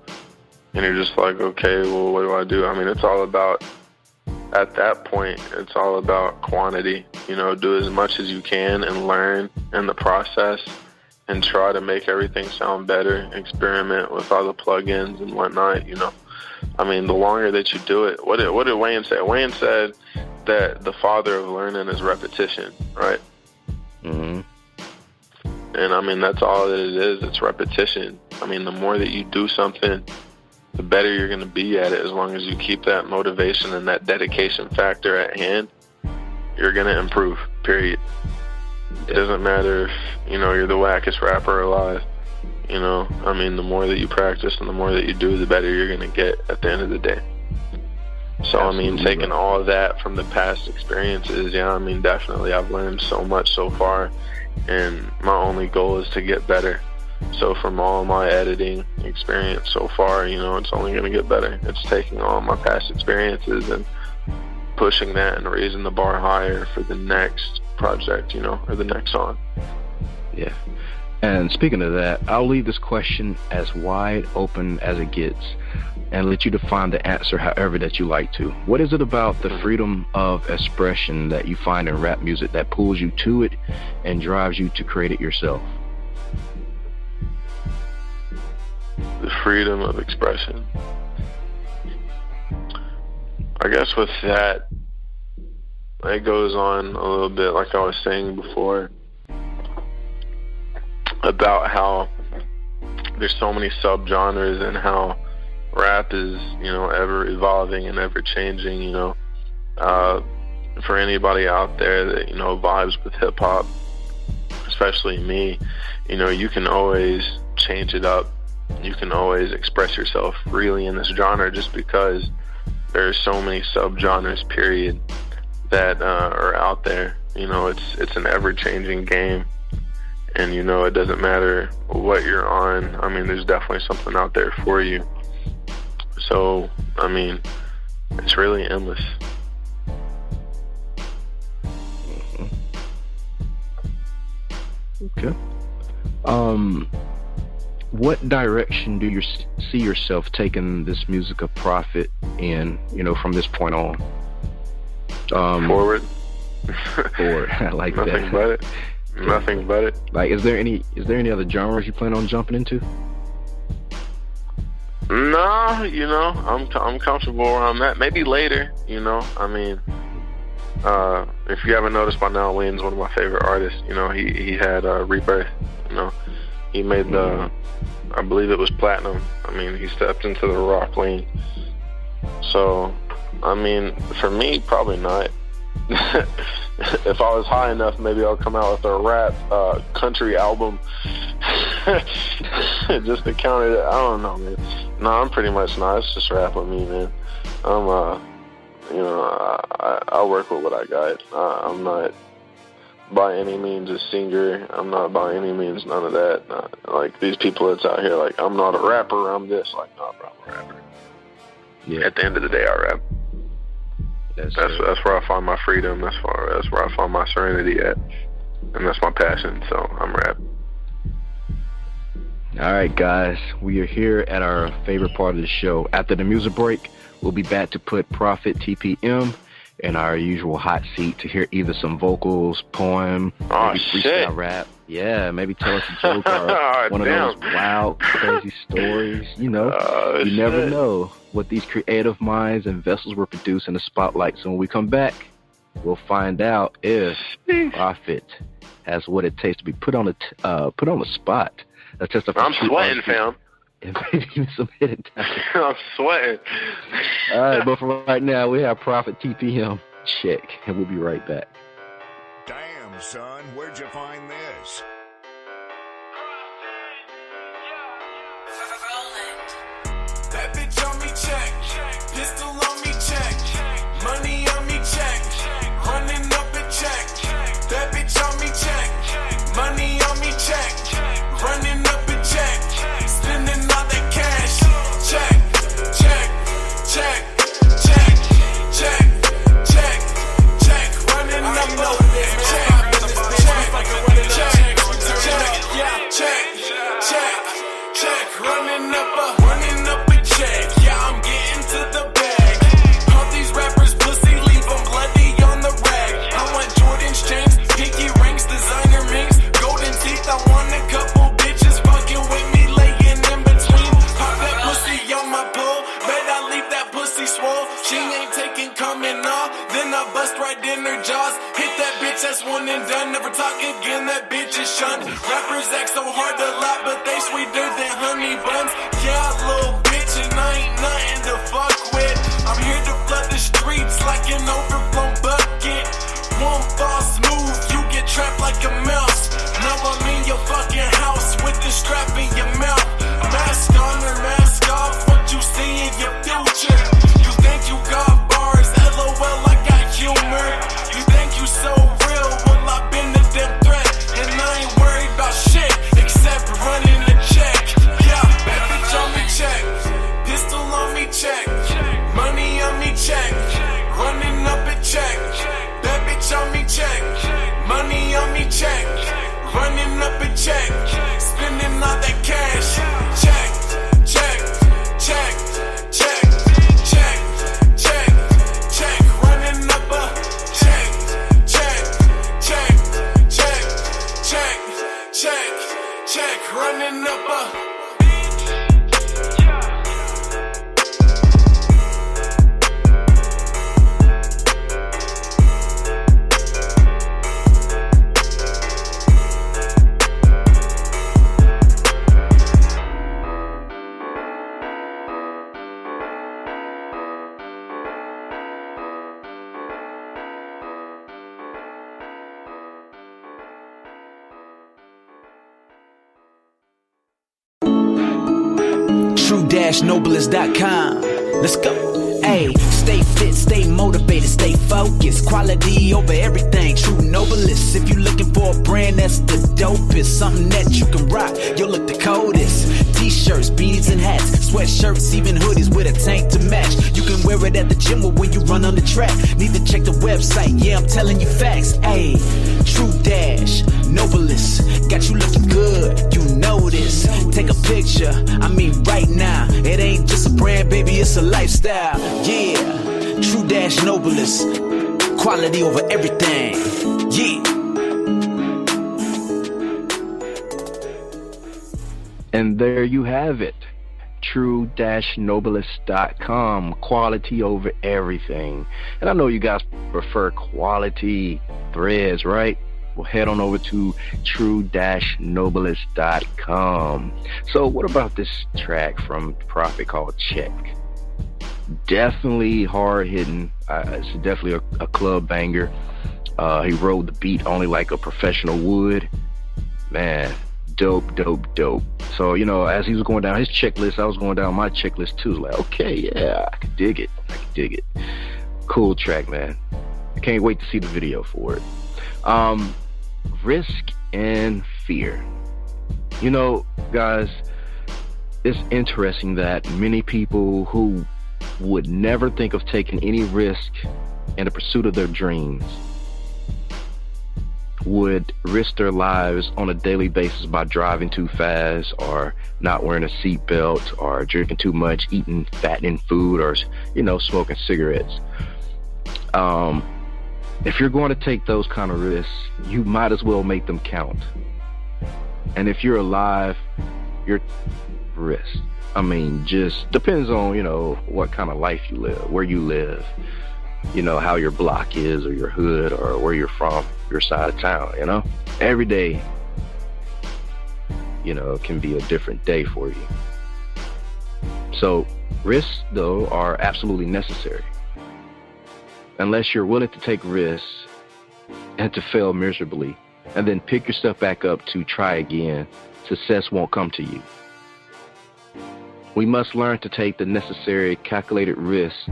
And you're just like, okay, well, what do I do? I mean, it's all about, at that point, it's all about quantity. Do as much as you can and learn in the process, and try to make everything sound better. Experiment with all the plugins and whatnot. I mean, the longer that you do it, what did Wayne say? Wayne said that the father of learning is repetition, right? Mm-hmm. And I mean, that's all that it is. It's repetition. I mean, the more that you do something, the better you're going to be at it, as long as you keep that motivation and that dedication factor at hand. you're going to improve, period. It doesn't matter if, you're the wackest rapper alive. I mean, the more that you practice and the more that you do, the better you're going to get at the end of the day. So, Absolutely. I mean, taking all of that from the past experiences, definitely I've learned so much so far, and my only goal is to get better. So from all my editing experience so far, it's only going to get better. It's taking all my past experiences and pushing that and raising the bar higher for the next project, or the next song. Yeah. And speaking of that, I'll leave this question as wide open as it gets and let you define the answer however that you like to. What is it about the freedom of expression that you find in rap music that pulls you to it and drives you to create it yourself? The freedom of expression. I guess with that, it goes on a little bit like I was saying before about how there's so many subgenres and how rap is, ever evolving and ever changing, for anybody out there that, vibes with hip hop, especially me, you can always change it up. You can always express yourself freely in this genre just because there's so many subgenres, period, that are out there. It's an ever-changing game. And, it doesn't matter what you're on. I mean, there's definitely something out there for you. So, I mean, it's really endless. Okay. What direction do you see yourself taking this music of Profit in, from this point on? Forward. Forward. I like Nothing that. but it. Nothing but it. Like, is there any other genres you plan on jumping into? Nah, I'm comfortable where I'm at. Maybe later, I mean, if you haven't noticed by now, Wayne's one of my favorite artists. He had Rebirth. He made I believe it was platinum. I mean, he stepped into the rock lane. So, I mean, for me, probably not. If I was high enough, maybe I'll come out with a rap country album just to counter it. I don't know, man. No, I'm pretty much not. It's just rap with me, man. I work with what I got. I'm not by any means a singer. I'm not by any means none of that. Like these people that's out here, like, I'm not a rapper, I'm this. Like, no, bro, I'm a rapper. Yeah. At the end of the day, I rap. That's where I find my freedom. That's where I find my serenity at, and that's my passion. So I'm rap. All right, guys, we are here at our favorite part of the show. After the music break, we'll be back to put Profit TPM in our usual hot seat to hear either some vocals, poem, maybe freestyle rap. Yeah, maybe tell us a joke or one of those wild, crazy stories. You never know what these creative minds and vessels will produce in the spotlight. So when we come back, we'll find out if Profit has what it takes to be put on the spot. I'm sweating, fam. And maybe even some hidden talent. I'm sweating. All right, but for right now, we have Profit TPM check, and we'll be right back. Damn, son, where'd you find this? That bitch on me check, pistol on me check, money on me check, running up a check. That bitch on me check, money on me check, running up a check, spending all that cash. Check, check, check, check, check, check, check, running up a check, check, running up a check. Yeah, I'm getting to the bag. All these rappers pussy, leave them bloody on the rag. I want Jordan's chains, pinky rings, designer minks, golden teeth. I want a couple bitches fucking with me, laying in between. Pop that pussy on my pole, bet I leave that pussy swole. She ain't taking coming off, then I bust right in her jaws. Hit that bitch, that's one and done. Never talk again, that bitch is shunned. Rappers act so hard to lie, but they sweeter than honey buns. Yeah, little bitch, and I ain't nothing to fuck with. I'm here to flood the streets like an overflow bucket. 1, true-noblest.com. Let's go. Hey, stay fit, stay motivated, stay focused. Quality over everything, True Noblest. If you're looking for a brand that's the dopest, something that you can rock, you'll look the coldest. T-shirts, beanies and hats, sweatshirts, even hoodies with a tank to match. You can wear it at the gym or when you run on the track. Need to check the website, yeah, I'm telling you facts. Hey, True-Noblest, got you looking good, you know this. Take a picture, I mean right now. It ain't just a brand, baby, it's a lifestyle. Yeah, True-Noblest, quality over everything. Yeah. And there you have it. True-Noblest.com, quality over everything. And I know you guys prefer quality threads, right? Well, head on over to True-Noblest.com. So what about this track from Profit called Check? Definitely hard-hitting. It's definitely a club banger. He rode the beat only like a professional would. Man, dope. So, you know, as he was going down his checklist, I was going down my checklist too. Like, okay, yeah, I can dig it. Cool track, man. I can't wait to see the video for it. Risk and fear. You know, guys, it's interesting that many people who would never think of taking any risk in the pursuit of their dreams would risk their lives on a daily basis by driving too fast or not wearing a seatbelt or drinking too much, eating fattening food, or, you know, smoking cigarettes. If you're going to take those kind of risks, you might as well make them count. And if you're alive, you're risk. I mean, just depends on, you know, what kind of life you live, where you live, you know, how your block is or your hood or where you're from, your side of town, you know. Every day, you know, can be a different day for you. So risks, though, are absolutely necessary. Unless you're willing to take risks and to fail miserably and then pick yourself back up to try again, success won't come to you. We must learn to take the necessary calculated risks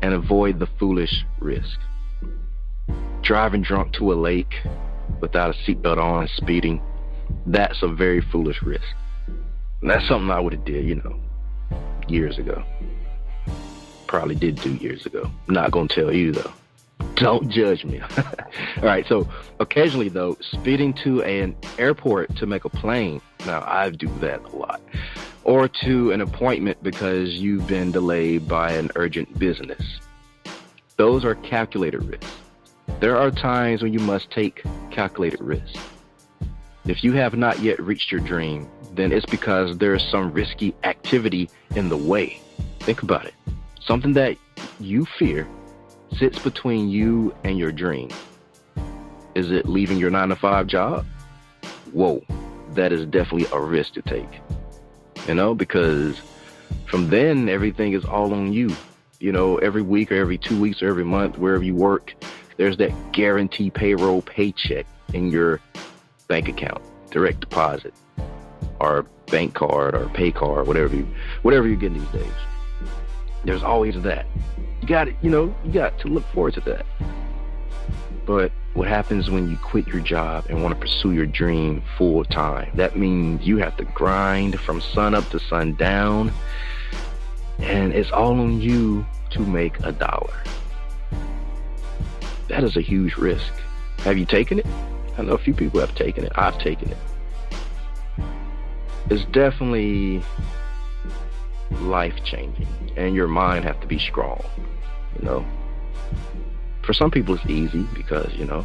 and avoid the foolish risk. Driving drunk to a lake without a seatbelt on and speeding, that's a very foolish risk. And that's something I would have did, you know, years ago. Probably did do years ago. I'm not going to tell you, though. Don't judge me. All right, so occasionally, though, speeding to an airport to make a plane. Now, I do that a lot. Or to an appointment because you've been delayed by an urgent business. Those are calculated risks. There are times when you must take calculated risks. If you have not yet reached your dream, then it's because there is some risky activity in the way. Think about it. Something that you fear sits between you and your dream. Is it leaving your 9-to-5 job? Whoa, that is definitely a risk to take. You know, because from then everything is all on you. You know, every week or every 2 weeks or every month, wherever you work, there's that guaranteed payroll paycheck in your bank account, direct deposit, or bank card or pay card, whatever you're getting these days. There's always that. You got to look forward to that. But what happens when you quit your job and want to pursue your dream full time? That means you have to grind from sun up to sundown, and it's all on you to make $1. That is a huge risk. Have you taken it? I know a few people have taken it. I've taken it. It's definitely life-changing, and your mind has to be strong, you know. For some people it's easy because, you know,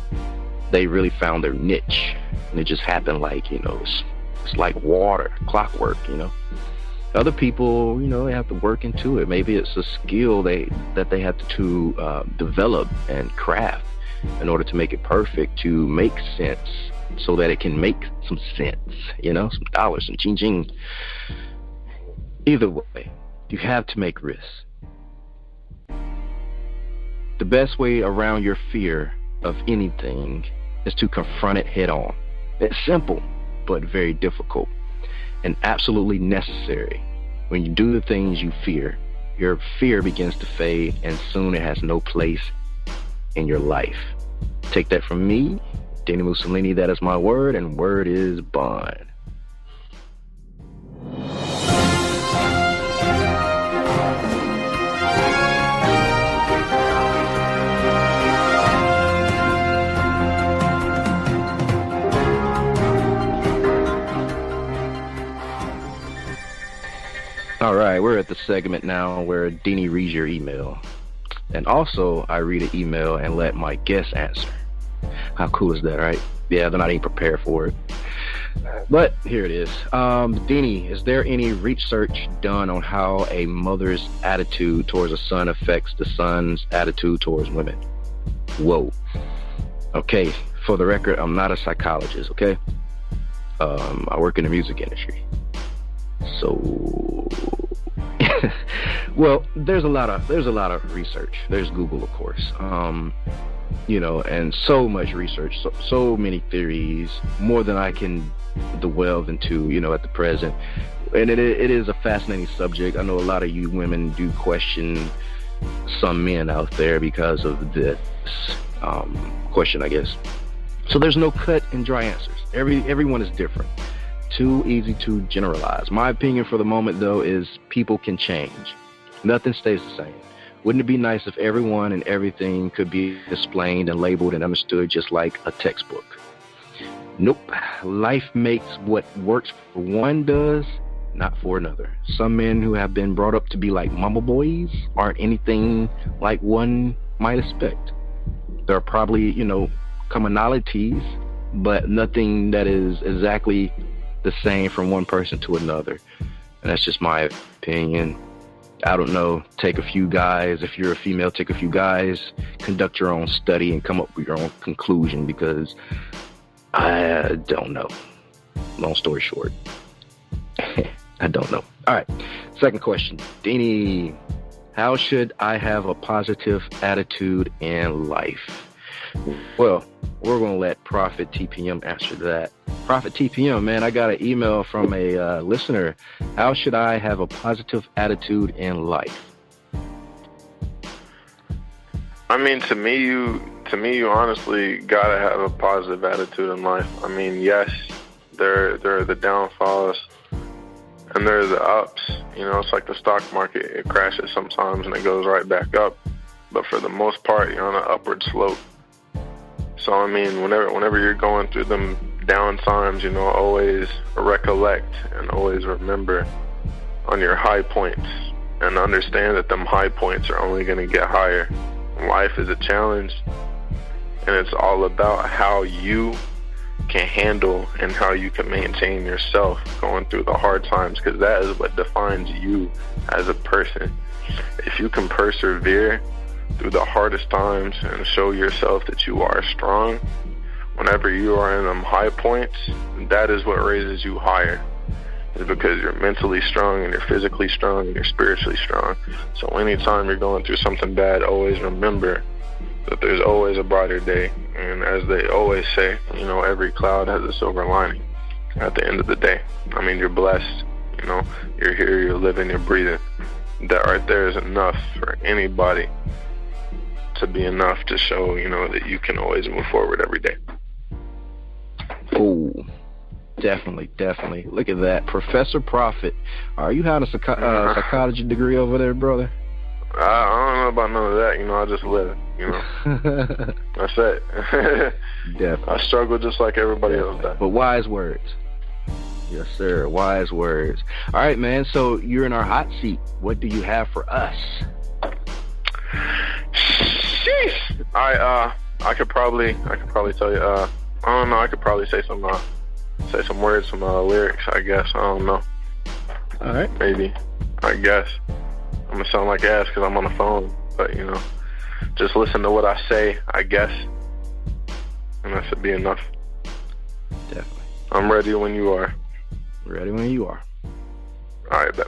they really found their niche, and it just happened like, you know, it's like water, clockwork, you know. Other people, you know, they have to work into it. Maybe it's a skill that they have to develop and craft in order to make it perfect, to make sense, so that it can make some sense, you know, some dollars, some ching-ching. Either way, you have to make risks. The best way around your fear of anything is to confront it head on. It's simple, but very difficult, and absolutely necessary. When you do the things you fear, your fear begins to fade, and soon it has no place in your life. Take that from me, Dini-Mussolini. That is my word, and word is bond. All right, we're at the segment now where Dini reads your email. And also, I read an email and let my guest answer. How cool is that, right? Yeah, they're not even prepared for it. But here it is. Dini, is there any research done on how a mother's attitude towards a son affects the son's attitude towards women? Whoa. Okay, for the record, I'm not a psychologist, okay? I work in the music industry. So, well, there's a lot of research. There's Google, of course, and so much research, so many theories, more than I can delve into, at the present. And it is a fascinating subject. I know a lot of you women do question some men out there because of this question, I guess. So there's no cut and dry answers. Everyone is different. Too easy to generalize. My opinion for the moment, though, is people can change. Nothing stays the same. Wouldn't it be nice if everyone and everything could be explained and labeled and understood just like a textbook? Nope. Life makes what works for one does not for another. Some men who have been brought up to be like mama boys aren't anything like one might expect. There are probably, commonalities, but nothing that is exactly the same from one person to another. And that's just my opinion. I don't know. Take a few guys. If you're a female, take a few guys, conduct your own study and come up with your own conclusion, because I don't know. Long story short. I don't know. All right. Second question. Dini, how should I have a positive attitude in life? Well, we're going to let Profit TPM answer that. Profit TPM, man, I got an email from a listener. How should I have a positive attitude in life? I mean, to me, you honestly gotta have a positive attitude in life. I mean, yes, there are the downfalls and there are the ups. It's like the stock market. It crashes sometimes and it goes right back up. But for the most part, you're on an upward slope. So, I mean, whenever you're going through them down times, always recollect and always remember on your high points and understand that them high points are only going to get higher. Life is a challenge, and it's all about how you can handle and how you can maintain yourself going through the hard times, because that is what defines you as a person. If you can persevere through the hardest times and show yourself that you are strong, whenever you are in them high points, that is what raises you higher. It's because you're mentally strong and you're physically strong and you're spiritually strong. So anytime you're going through something bad, always remember that there's always a brighter day. And as they always say, every cloud has a silver lining at the end of the day. I mean, you're blessed. You're here, you're living, you're breathing. That right there is enough for anybody to be enough to show, that you can always move forward every day. Oh, definitely. Look at that. Professor Profit. Are you having a psychology degree over there, brother? I don't know about none of that. I just live, That's it. Definitely. I struggle just like everybody else does. But wise words. Yes, sir. Wise words. All right, man. So you're in our hot seat. What do you have for us? Sheesh. I could probably tell you. I don't know. I could probably say some words, some lyrics. I guess. I don't know. All right. Maybe. I guess. I'm gonna sound like ass because I'm on the phone, but just listen to what I say. I guess, and that should be enough. Definitely. I'm ready when you are. Ready when you are. All right, bet.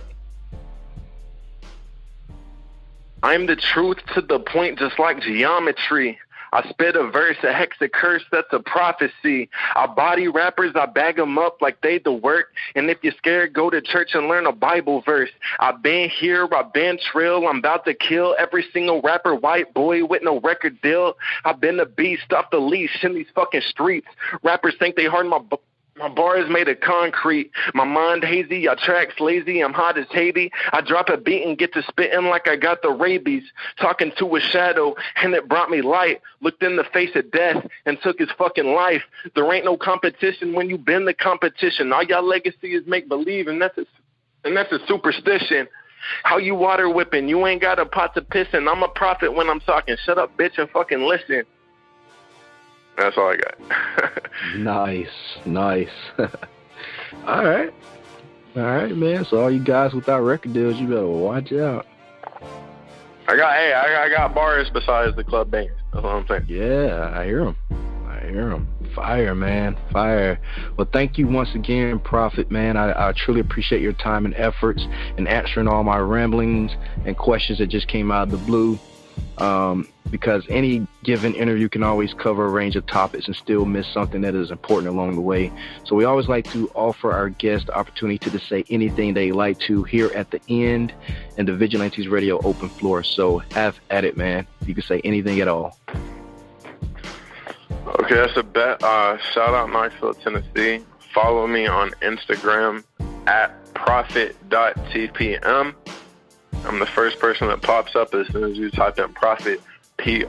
I'm the truth to the point, just like geometry. I spit a verse, a hex, a curse, that's a prophecy. I body rappers, I bag them up like they the work. And if you're scared, go to church and learn a Bible verse. I've been here, I've been trill. I'm about to kill every single rapper, white boy with no record deal. I've been a beast off the leash in these fucking streets. Rappers think they hard, my bar is made of concrete. My mind hazy, y'all tracks lazy. I'm hot as Haiti. I drop a beat and get to spitting like I got the rabies. Talking to a shadow, and it brought me light. Looked in the face of death and took his fucking life. There ain't no competition when you been the competition. All y'all legacy is make believe, and that's a superstition. How you water whipping? You ain't got a pot to piss in. I'm a prophet when I'm talking. Shut up, bitch, and fucking listen. That's all I got. Nice. All right, man. So all you guys without record deals, you better watch out. I got bars besides the club bangers. That's what I'm saying. Yeah, I hear them. Fire, man. Fire. Well, thank you once again, Profit, man. I truly appreciate your time and efforts in answering all my ramblings and questions that just came out of the blue. Because any given interview can always cover a range of topics and still miss something that is important along the way. So we always like to offer our guests the opportunity to say anything they like to here at the end in the Vigilantes Radio open floor. So have at it, man. You can say anything at all. Okay, that's a bet. Shout out Knoxville, Tennessee. Follow me on Instagram at profit.tpm. I'm the first person that pops up as soon as you type in Profit, PROFIT.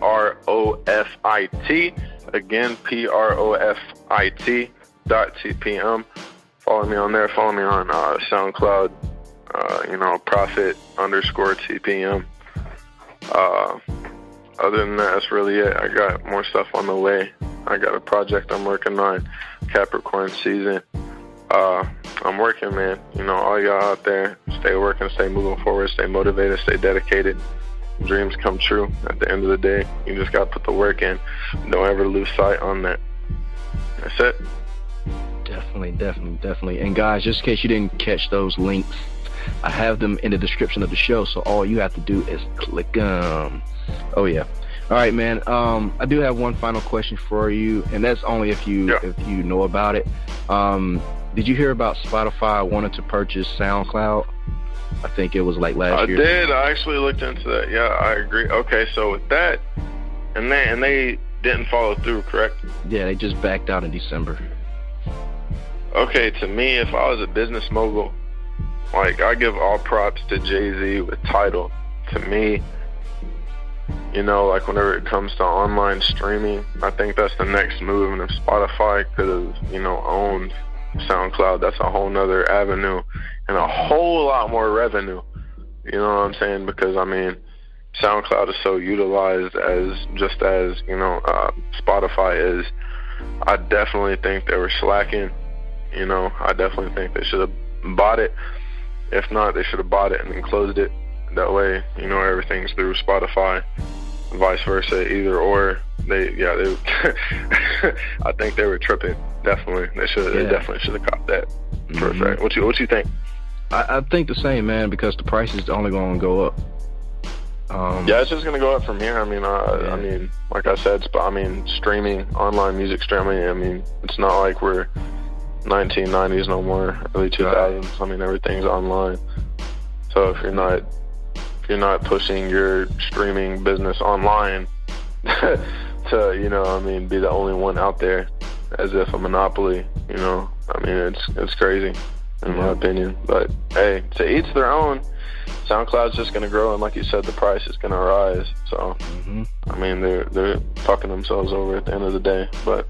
Again, PROFIT.tpm. Follow me on there. Follow me on SoundCloud, Profit_TPM. Other than that, that's really it. I got more stuff on the way. I got a project I'm working on, Capricorn season. I'm working, man. All y'all out there, stay working, stay moving forward, stay motivated, stay dedicated. Dreams come true. At the end of the day, you just got to put the work in. Don't ever lose sight on that. That's it. Definitely. And guys, just in case you didn't catch those links, I have them in the description of the show, so all you have to do is click them. Oh, yeah. All right, man. I do have one final question for you, and that's only if you know about it. Did you hear about Spotify wanting to purchase SoundCloud? I think it was like last year. I did. I actually looked into that. Yeah, I agree. Okay, so with that, and they didn't follow through, correct? Yeah, they just backed out in December. Okay, to me, if I was a business mogul, like, I give all props to Jay-Z with Tidal. To me, like whenever it comes to online streaming, I think that's the next move. And if Spotify could have, owned SoundCloud, that's a whole nother avenue and a whole lot more revenue. You know what I'm saying? Because, SoundCloud is so utilized as Spotify is. I definitely think they were slacking. I definitely think they should have bought it. If not, they should have bought it and then closed it. That way, everything's through Spotify, vice versa, either or. They I think they were tripping. Definitely, they definitely should have caught that for a fact. What you think? I think the same, man, because the price is only going to go up. It's just going to go up from here. Like I said, streaming, online music streaming. It's not like we're 1990s no more, early 2000s. Everything's online. So if you're not pushing your streaming business online to, be the only one out there as if a monopoly, it's crazy in my opinion. But hey, to each their own. SoundCloud's just going to grow, and like you said, the price is going to rise. So, they're fucking themselves over at the end of the day. But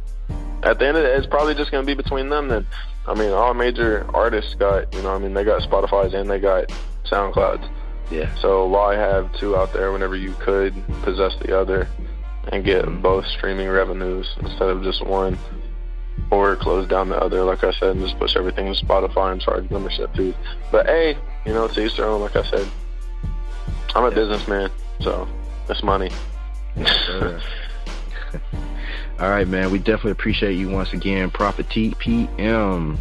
at the end of the day, it's probably just going to be between them then. All major artists got, they got Spotify's and they got SoundCloud's. Yeah. So why have two out there whenever you could possess the other and get both streaming revenues instead of just one, or close down the other, like I said, and just push everything to Spotify and charge membership fees. But hey, to each their own, like I said. I'm a businessman, so it's money. Sure. All right, man. We definitely appreciate you once again, Profit TPM.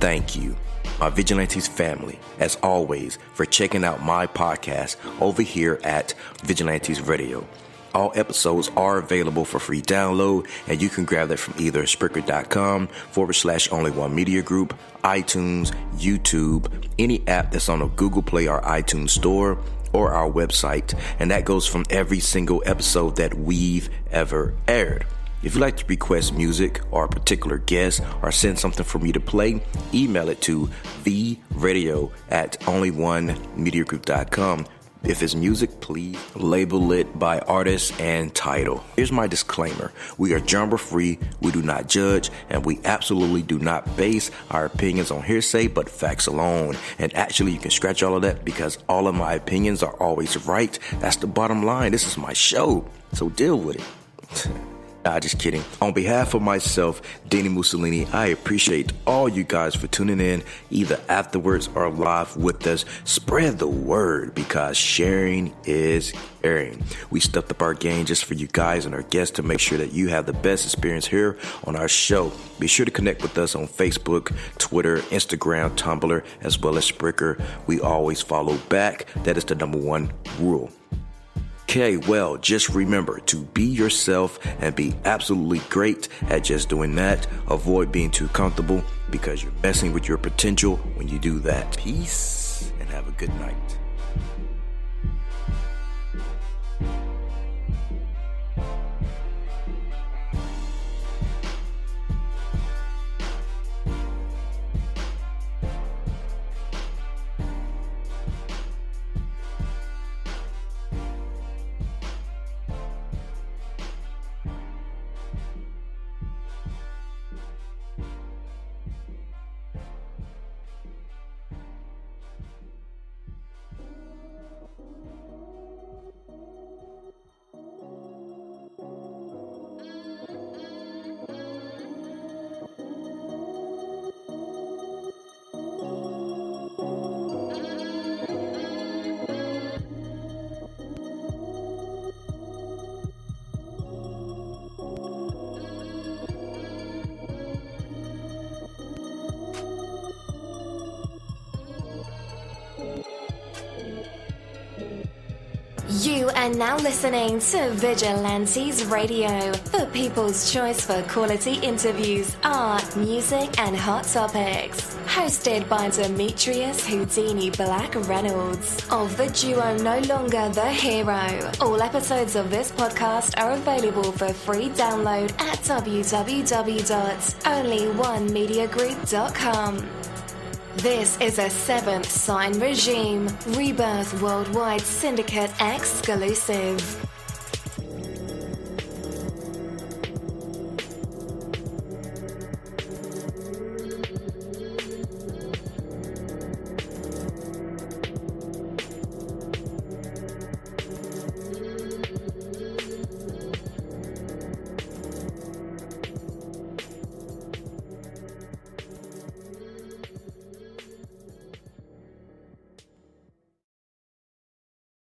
Thank you, my Vigilantes family, as always, for checking out my podcast over here at Vigilantes Radio. All episodes are available for free download, and you can grab that from either Spreaker.com/only1media group, iTunes, YouTube, any app that's on a Google Play or iTunes store, or our website. And that goes from every single episode that we've ever aired. If you'd like to request music or a particular guest or send something for me to play, email it to theradio@only1mediagroup.com. If it's music, please label it by artist and title. Here's my disclaimer. We are genre free, we do not judge, and we absolutely do not base our opinions on hearsay but facts alone. And actually, you can scratch all of that because all of my opinions are always right. That's the bottom line. This is my show, so deal with it. Nah, just kidding. On behalf of myself, Dini-Mussolini, I appreciate all you guys for tuning in, either afterwards or live with us. Spread the word because sharing is caring. We stepped up our game just for you guys and our guests to make sure that you have the best experience here on our show. Be sure to connect with us on Facebook, Twitter, Instagram, Tumblr, as well as Spreaker. We always follow back. That is the number one rule. Okay, well, just remember to be yourself and be absolutely great at just doing that. Avoid being too comfortable because you're messing with your potential when you do that. Peace and have a good night. You are now listening to Vigilantes Radio, the people's choice for quality interviews, art, music, and hot topics. Hosted by Demetrius Houdini Black Reynolds of the duo No Longer the Hero. All episodes of this podcast are available for free download at www.only1mediagroup.com. This is a Seventh Sign Regime Rebirth Worldwide Syndicate exclusive.